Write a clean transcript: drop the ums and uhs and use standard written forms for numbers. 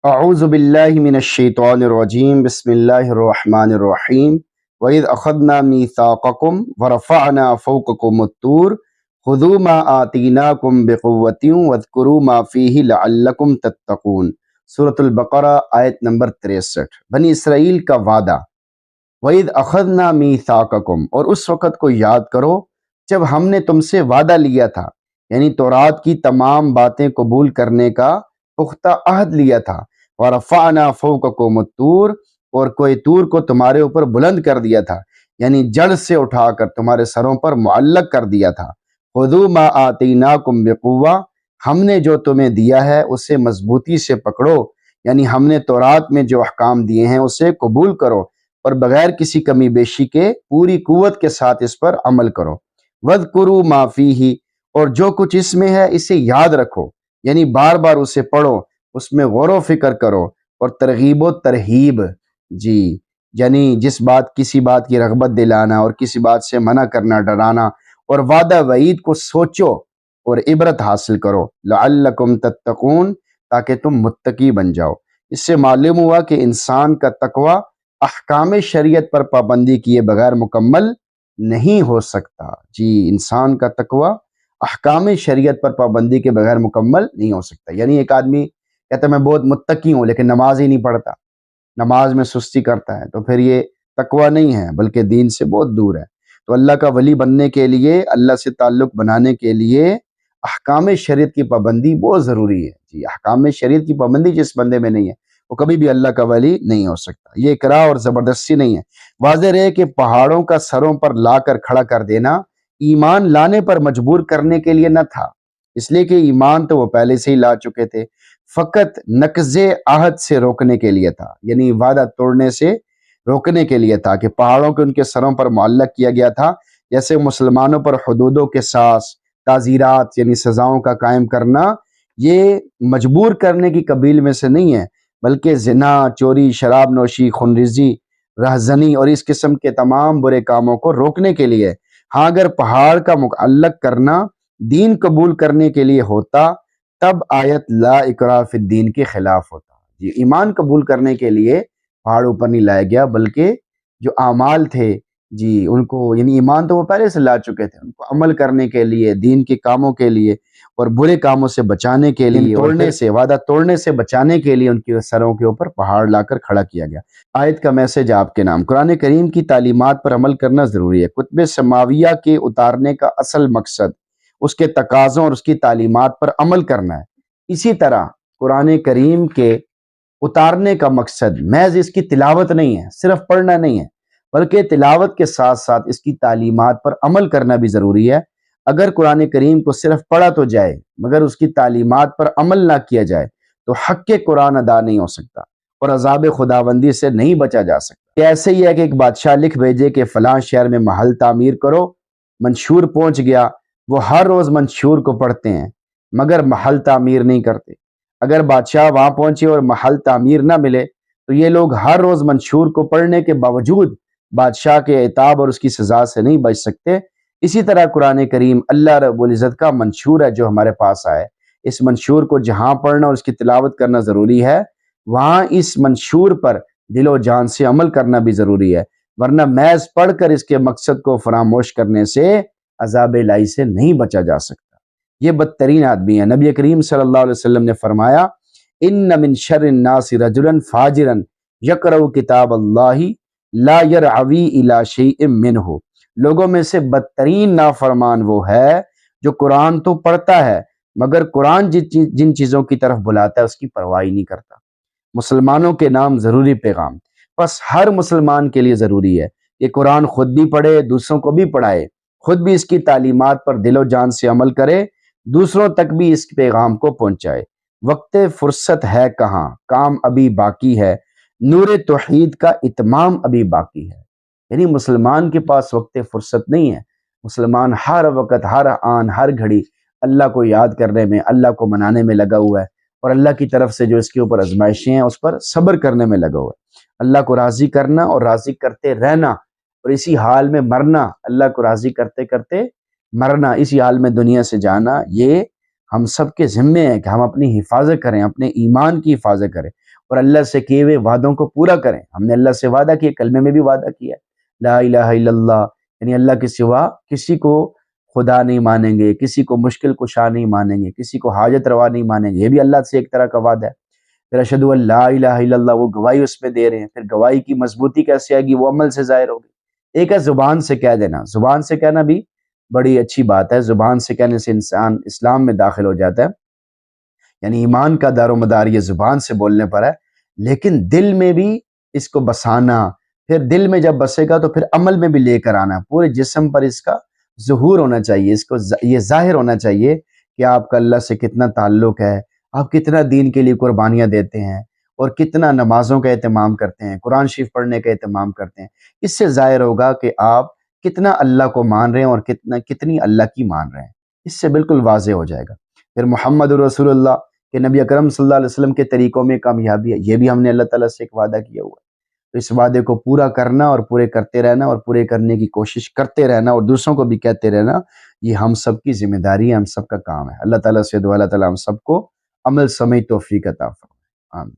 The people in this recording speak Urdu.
اعوذ باللہ من الشیطان الرجیم بسم اللہ الرحمن الرحیم وَإِذْ أَخَذْنَا مِيثَاقَكُمْ وَرَفَعْنَا فَوْقَكُمُ الطُّورَ خُذُوا مَا آتَيْنَاكُمْ بِقُوَّةٍ وَاذْكُرُوا مَا فِيهِ لَعَلَّكُمْ تَتَّقُونَ۔ سورۃ البقرہ آیت نمبر 63۔ بنی اسرائیل کا وعدہ۔ وَإِذْ أَخَذْنَا مِيثَاقَكُمْ، اور اس وقت کو یاد کرو جب ہم نے تم سے وعدہ لیا تھا، یعنی تورات کی تمام باتیں قبول کرنے کا پختہ عہد لیا تھا۔ وَرَفَعْنَا فَوْقَكُمُ الطُّورَ، اور کوہ طور کو تمہارے اوپر بلند کر دیا تھا، یعنی جڑ سے اٹھا کر تمہارے سروں پر معلق کر دیا تھا۔ خُذُوا مَا آتَيْنَاكُمْ بِقُوَّةٍ، ہم نے جو تمہیں دیا ہے اسے مضبوطی سے پکڑو، یعنی ہم نے تورات میں جو احکام دیے ہیں اسے قبول کرو اور بغیر کسی کمی بیشی کے پوری قوت کے ساتھ اس پر عمل کرو۔ وَاذْكُرُوا مَا فِيهِ، اور جو کچھ اس میں ہے اسے یاد رکھو، یعنی بار بار اسے پڑھو، اس میں غور و فکر کرو اور ترغیب و ترہیب، یعنی کسی بات کی رغبت دلانا اور کسی بات سے منع کرنا، ڈرانا، اور وعدہ وعید کو سوچو اور عبرت حاصل کرو، لعلکم تتقون، تاکہ تم متقی بن جاؤ۔ اس سے معلوم ہوا کہ انسان کا تقوی احکام شریعت پر پابندی کیے بغیر مکمل نہیں ہو سکتا۔ انسان کا تقوی احکام شریعت پر پابندی کے بغیر مکمل نہیں ہو سکتا۔ یعنی ایک آدمی کہتا ہے میں بہت متقی ہوں لیکن نماز ہی نہیں پڑھتا، نماز میں سستی کرتا ہے، تو پھر یہ تقوی نہیں ہے بلکہ دین سے بہت دور ہے۔ تو اللہ کا ولی بننے کے لیے، اللہ سے تعلق بنانے کے لیے احکام شریعت کی پابندی بہت ضروری ہے۔ احکام شریعت کی پابندی جس بندے میں نہیں ہے وہ کبھی بھی اللہ کا ولی نہیں ہو سکتا۔ یہ اکراہ اور زبردستی نہیں ہے۔ واضح رہے کہ پہاڑوں کا سروں پر لا کر کھڑا کر دینا ایمان لانے پر مجبور کرنے کے لیے نہ تھا، اس لیے کہ ایمان تو وہ پہلے سے ہی لا چکے تھے، فقط نقض عہد سے روکنے کے لیے تھا، یعنی وعدہ توڑنے سے روکنے کے لیے تھا کہ پہاڑوں کے ان کے سروں پر معلق کیا گیا تھا۔ جیسے مسلمانوں پر حدود و قصاص، تعزیرات یعنی سزاؤں کا قائم کرنا، یہ مجبور کرنے کی قبیل میں سے نہیں ہے، بلکہ زنا، چوری، شراب نوشی، خونریزی، رہزنی اور اس قسم کے تمام برے کاموں کو روکنے کے لیے۔ ہاں اگر پہاڑ کا معلق کرنا دین قبول کرنے کے لیے ہوتا تب آیت لا اکراہ فی الدین کے خلاف ہوتا۔ ایمان قبول کرنے کے لیے پہاڑ اوپر نہیں لایا گیا، بلکہ جو اعمال تھے ان کو، یعنی ایمان تو وہ پہلے سے لا چکے تھے، ان کو عمل کرنے کے لیے، دین کے کاموں کے لیے اور برے کاموں سے بچانے کے لیے، وعدہ توڑنے سے بچانے کے لیے ان کے سروں کے اوپر پہاڑ لا کر کھڑا کیا گیا۔ آیت کا میسج آپ کے نام۔ قرآن کریم کی تعلیمات پر عمل کرنا ضروری ہے۔ کتب سماویہ کے اتارنے کا اصل مقصد اس کے تقاضوں اور اس کی تعلیمات پر عمل کرنا ہے۔ اسی طرح قرآن کریم کے اتارنے کا مقصد محض اس کی تلاوت نہیں ہے، صرف پڑھنا نہیں ہے، بلکہ تلاوت کے ساتھ ساتھ اس کی تعلیمات پر عمل کرنا بھی ضروری ہے۔ اگر قرآن کریم کو صرف پڑھا تو جائے مگر اس کی تعلیمات پر عمل نہ کیا جائے تو حق قرآن ادا نہیں ہو سکتا اور عذاب خداوندی سے نہیں بچا جا سکتا۔ ایسے ہی ہے کہ ایک بادشاہ لکھ بھیجے کہ فلاں شہر میں محل تعمیر کرو، منشور پہنچ گیا، وہ ہر روز منشور کو پڑھتے ہیں مگر محل تعمیر نہیں کرتے۔ اگر بادشاہ وہاں پہنچے اور محل تعمیر نہ ملے تو یہ لوگ ہر روز منشور کو پڑھنے کے باوجود بادشاہ کے عتاب اور اس کی سزا سے نہیں بچ سکتے۔ اسی طرح قرآن کریم اللہ رب العزت کا منشور ہے جو ہمارے پاس آئے، اس منشور کو جہاں پڑھنا اور اس کی تلاوت کرنا ضروری ہے، وہاں اس منشور پر دل و جان سے عمل کرنا بھی ضروری ہے، ورنہ محض پڑھ کر اس کے مقصد کو فراموش کرنے سے عذاب الہی سے نہیں بچا جا سکتا۔ یہ بدترین آدمی ہے۔ نبی کریم صلی اللہ علیہ وسلم نے فرمایا ان من شر الناس رجلا فاجرا یقرأ کتاب اللہ لا یرعوی الی شیء منہ، لوگوں میں سے بدترین نافرمان وہ ہے جو قرآن تو پڑھتا ہے مگر قرآن جن چیزوں کی طرف بلاتا ہے اس کی پرواہ نہیں کرتا۔ مسلمانوں کے نام ضروری پیغام، بس ہر مسلمان کے لیے ضروری ہے کہ قرآن خود بھی پڑھے، دوسروں کو بھی پڑھائے، خود بھی اس کی تعلیمات پر دل و جان سے عمل کرے، دوسروں تک بھی اس پیغام کو پہنچائے۔ وقت فرصت ہے کہاں، کام ابھی باقی ہے، نور توحید کا اتمام ابھی باقی ہے۔ یعنی مسلمان کے پاس وقت فرصت نہیں ہے، مسلمان ہر وقت، ہر آن، ہر گھڑی اللہ کو یاد کرنے میں، اللہ کو منانے میں لگا ہوا ہے، اور اللہ کی طرف سے جو اس کے اوپر آزمائشیں ہیں اس پر صبر کرنے میں لگا ہوا ہے۔ اللہ کو راضی کرنا اور راضی کرتے رہنا اور اسی حال میں مرنا، اللہ کو راضی کرتے کرتے مرنا، اسی حال میں دنیا سے جانا، یہ ہم سب کے ذمے ہیں کہ ہم اپنی حفاظت کریں، اپنے ایمان کی حفاظت کریں اور اللہ سے کیے ہوئے وعدوں کو پورا کریں۔ ہم نے اللہ سے وعدہ کیا، کلمے میں بھی وعدہ کیا ہے، لا الہ الا اللہ، یعنی اللہ کے سوا کسی کو خدا نہیں مانیں گے، کسی کو مشکل کشا نہیں مانیں گے، کسی کو حاجت روا نہیں مانیں گے، یہ بھی اللہ سے ایک طرح کا وعدہ ہے۔ پھر اشہد ان لا الہ الا اللہ، وہ گواہی اس میں دے رہے ہیں، پھر گواہی کی مضبوطی کیسے آئے گی؟ وہ عمل سے ظاہر ہوگی۔ ایک ہے زبان سے کہہ دینا، زبان سے کہنا بھی بڑی اچھی بات ہے، زبان سے کہنے سے انسان اسلام میں داخل ہو جاتا ہے، یعنی ایمان کا دار و مدار یہ زبان سے بولنے پر ہے، لیکن دل میں بھی اس کو بسانا، پھر دل میں جب بسے گا تو پھر عمل میں بھی لے کر آنا، پورے جسم پر اس کا ظہور ہونا چاہیے، اس کو یہ ظاہر ہونا چاہیے کہ آپ کا اللہ سے کتنا تعلق ہے، آپ کتنا دین کے لیے قربانیاں دیتے ہیں اور کتنا نمازوں کا اہتمام کرتے ہیں، قرآن شریف پڑھنے کا اہتمام کرتے ہیں۔ اس سے ظاہر ہوگا کہ آپ کتنا اللہ کو مان رہے ہیں اور کتنی اللہ کی مان رہے ہیں، اس سے بالکل واضح ہو جائے گا۔ پھر محمد رسول اللہ کہ نبی اکرم صلی اللہ علیہ وسلم کے طریقوں میں کامیابی ہے، یہ بھی ہم نے اللہ تعالیٰ سے ایک وعدہ کیا ہوا ہے، تو اس وعدے کو پورا کرنا اور پورے کرتے رہنا اور پورے کرنے کی کوشش کرتے رہنا اور دوسروں کو بھی کہتے رہنا، یہ ہم سب کی ذمہ داری ہے، ہم سب کا کام ہے۔ اللہ تعالیٰ سے دعا، اللہ تعالیٰ ہم سب کو عمل سمیت توفیق عطا فرمائے، آمین۔